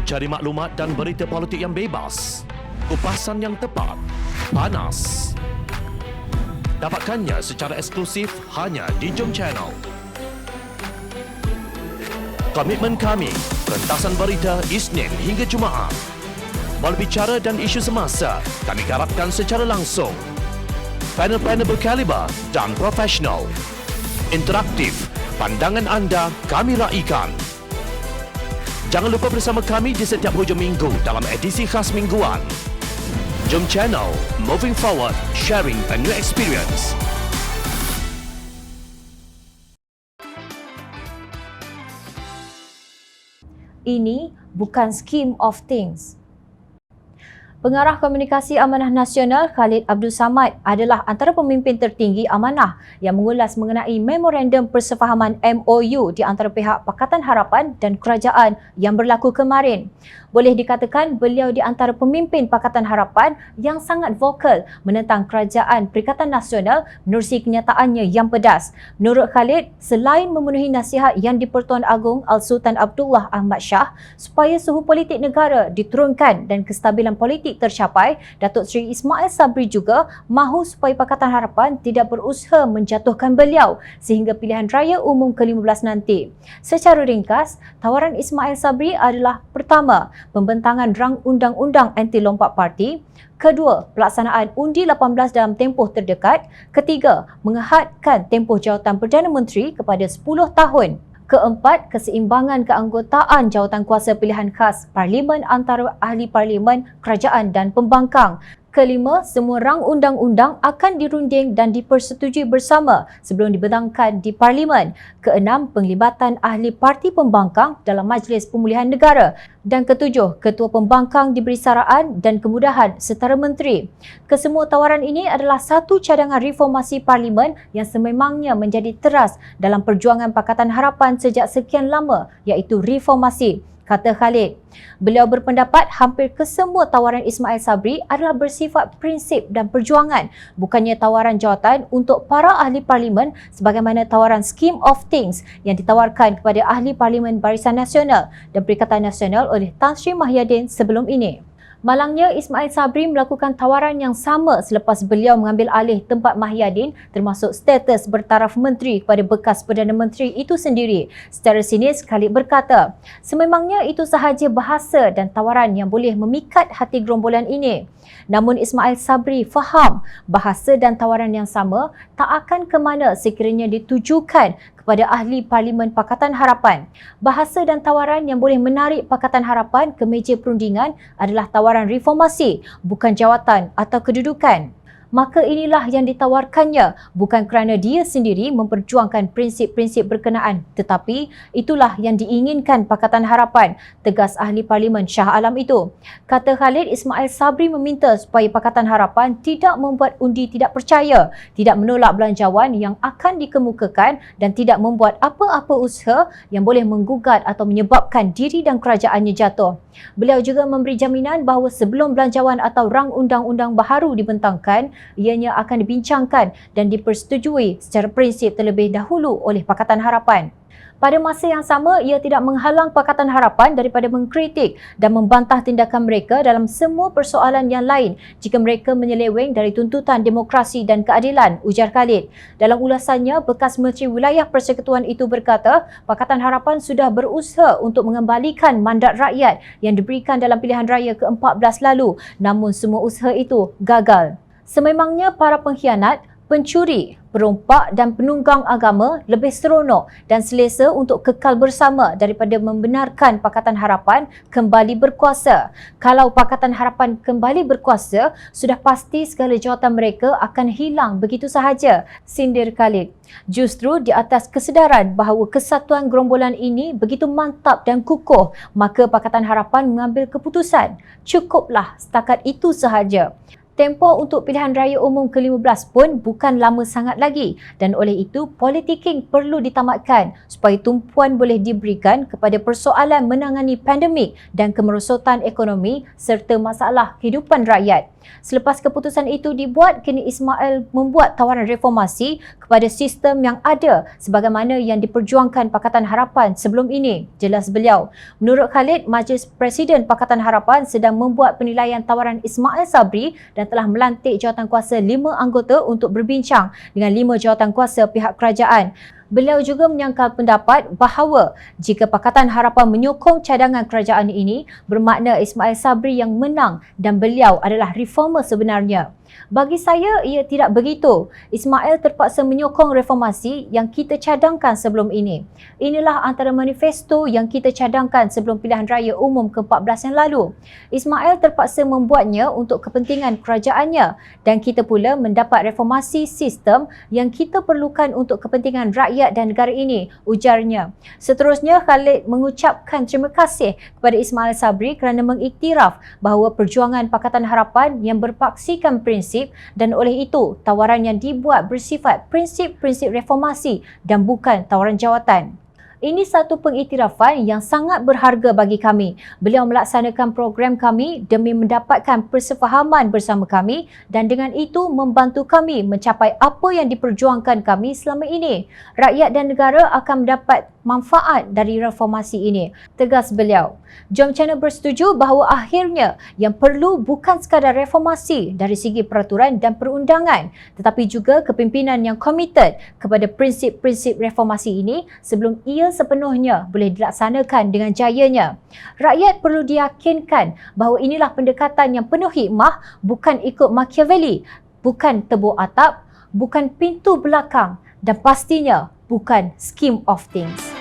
Cari maklumat dan berita politik yang bebas, kupasan yang tepat, panas. Dapatkannya secara eksklusif hanya di Jom Channel. Komitmen kami, pentasan berita Isnin hingga Jumaat. Berbicara dan isu semasa, kami garapkan secara langsung. Panel-panel berkaliber dan profesional. Interaktif, pandangan anda kami raikan. Jangan lupa bersama kami di setiap hujung minggu dalam edisi khas mingguan. Jom Channel, moving forward, sharing a new experience. Ini bukan scheme of things. Pengarah Komunikasi Amanah Nasional Khalid Abdul Samad adalah antara pemimpin tertinggi Amanah yang mengulas mengenai Memorandum Persefahaman MOU di antara pihak Pakatan Harapan dan kerajaan yang berlaku kemarin. Boleh dikatakan beliau di antara pemimpin Pakatan Harapan yang sangat vokal menentang Kerajaan Perikatan Nasional menerusi kenyataannya yang pedas. Menurut Khalid, selain memenuhi nasihat yang di-Pertuan Agong Al-Sultan Abdullah Ahmad Shah supaya suhu politik negara diturunkan dan kestabilan politik tercapai, Datuk Seri Ismail Sabri juga mahu supaya Pakatan Harapan tidak berusaha menjatuhkan beliau sehingga pilihan raya umum ke-15 nanti. Secara ringkas, tawaran Ismail Sabri adalah: pertama, pembentangan rang undang-undang anti lompat parti; kedua, pelaksanaan undi 18 dalam tempoh terdekat; ketiga, mengehadkan tempoh jawatan Perdana Menteri kepada 10 tahun; keempat, keseimbangan keanggotaan jawatan kuasa pilihan khas Parlimen antara ahli Parlimen, kerajaan dan pembangkang; kelima, semua rang undang-undang akan dirunding dan dipersetujui bersama sebelum dibentangkan di Parlimen; keenam, penglibatan ahli parti pembangkang dalam Majlis Pemulihan Negara; dan ketujuh, ketua pembangkang diberi saraan dan kemudahan setara menteri. Kesemua tawaran ini adalah satu cadangan reformasi Parlimen yang sememangnya menjadi teras dalam perjuangan Pakatan Harapan sejak sekian lama, iaitu reformasi, kata Khalid. Beliau berpendapat hampir kesemua tawaran Ismail Sabri adalah bersifat prinsip dan perjuangan, bukannya tawaran jawatan untuk para ahli parlimen sebagaimana tawaran scheme of things yang ditawarkan kepada ahli parlimen Barisan Nasional dan Perikatan Nasional oleh Tan Sri Mahyadin sebelum ini. Malangnya, Ismail Sabri melakukan tawaran yang sama selepas beliau mengambil alih tempat Mahyadin termasuk status bertaraf menteri kepada bekas Perdana Menteri itu sendiri. Secara sinis, Khalid berkata, sememangnya itu sahaja bahasa dan tawaran yang boleh memikat hati gerombolan ini. Namun Ismail Sabri faham bahasa dan tawaran yang sama tak akan ke mana sekiranya ditujukan kepada ahli Parlimen Pakatan Harapan. Bahasa dan tawaran yang boleh menarik Pakatan Harapan ke meja perundingan adalah tawaran reformasi, bukan jawatan atau kedudukan. Maka inilah yang ditawarkannya, bukan kerana dia sendiri memperjuangkan prinsip-prinsip berkenaan, tetapi itulah yang diinginkan Pakatan Harapan, tegas ahli Parlimen Shah Alam itu. Kata Khalid, Ismail Sabri meminta supaya Pakatan Harapan tidak membuat undi tidak percaya, tidak menolak belanjawan yang akan dikemukakan dan tidak membuat apa-apa usaha yang boleh menggugat atau menyebabkan diri dan kerajaannya jatuh. Beliau juga memberi jaminan bahawa sebelum belanjawan atau rang undang-undang baharu dibentangkan, ianya akan dibincangkan dan dipersetujui secara prinsip terlebih dahulu oleh Pakatan Harapan. Pada masa yang sama, ia tidak menghalang Pakatan Harapan daripada mengkritik dan membantah tindakan mereka dalam semua persoalan yang lain jika mereka menyeleweng dari tuntutan demokrasi dan keadilan, ujar Khalid. Dalam ulasannya, bekas Menteri Wilayah Persekutuan itu berkata, Pakatan Harapan sudah berusaha untuk mengembalikan mandat rakyat yang diberikan dalam pilihan raya ke-14 lalu, namun semua usaha itu gagal. Sememangnya para pengkhianat, pencuri, perompak dan penunggang agama lebih seronok dan selesa untuk kekal bersama daripada membenarkan Pakatan Harapan kembali berkuasa. Kalau Pakatan Harapan kembali berkuasa, sudah pasti segala jawatan mereka akan hilang begitu sahaja, sindir Khalid. Justru di atas kesedaran bahawa kesatuan gerombolan ini begitu mantap dan kukuh, maka Pakatan Harapan mengambil keputusan. Cukuplah setakat itu sahaja. Tempoh untuk pilihan raya umum ke-15 pun bukan lama sangat lagi dan oleh itu politicking perlu ditamatkan supaya tumpuan boleh diberikan kepada persoalan menangani pandemik dan kemerosotan ekonomi serta masalah kehidupan rakyat. Selepas keputusan itu dibuat, kini Ismail membuat tawaran reformasi kepada sistem yang ada sebagaimana yang diperjuangkan Pakatan Harapan sebelum ini, jelas beliau. Menurut Khalid, Majlis Presiden Pakatan Harapan sedang membuat penilaian tawaran Ismail Sabri dan telah melantik jawatankuasa 5 anggota untuk berbincang dengan 5 jawatankuasa pihak kerajaan. Beliau juga menyangkal pendapat bahawa jika Pakatan Harapan menyokong cadangan kerajaan ini, bermakna Ismail Sabri yang menang dan beliau adalah reformer sebenarnya. Bagi saya, ia tidak begitu. Ismail terpaksa menyokong reformasi yang kita cadangkan sebelum ini. Inilah antara manifesto yang kita cadangkan sebelum pilihan raya umum ke-14 yang lalu. Ismail terpaksa membuatnya untuk kepentingan kerajaannya dan kita pula mendapat reformasi sistem yang kita perlukan untuk kepentingan rakyat dan negara ini, ujarnya. Seterusnya, Khalid mengucapkan terima kasih kepada Ismail Sabri kerana mengiktiraf bahawa perjuangan Pakatan Harapan yang berpaksikan prinsip dan oleh itu tawaran yang dibuat bersifat prinsip-prinsip reformasi dan bukan tawaran jawatan. Ini satu pengiktirafan yang sangat berharga bagi kami. Beliau melaksanakan program kami demi mendapatkan persefahaman bersama kami dan dengan itu membantu kami mencapai apa yang diperjuangkan kami selama ini. Rakyat dan negara akan mendapat manfaat dari reformasi ini, tegas beliau. Jom Channel bersetuju bahawa akhirnya yang perlu bukan sekadar reformasi dari segi peraturan dan perundangan, tetapi juga kepimpinan yang komited kepada prinsip-prinsip reformasi ini sebelum ia sepenuhnya boleh dilaksanakan dengan jayanya. Rakyat perlu diyakinkan bahawa inilah pendekatan yang penuh hikmah, bukan ikut Machiavelli, bukan tebuk atap, bukan pintu belakang dan pastinya bukan scheme of things.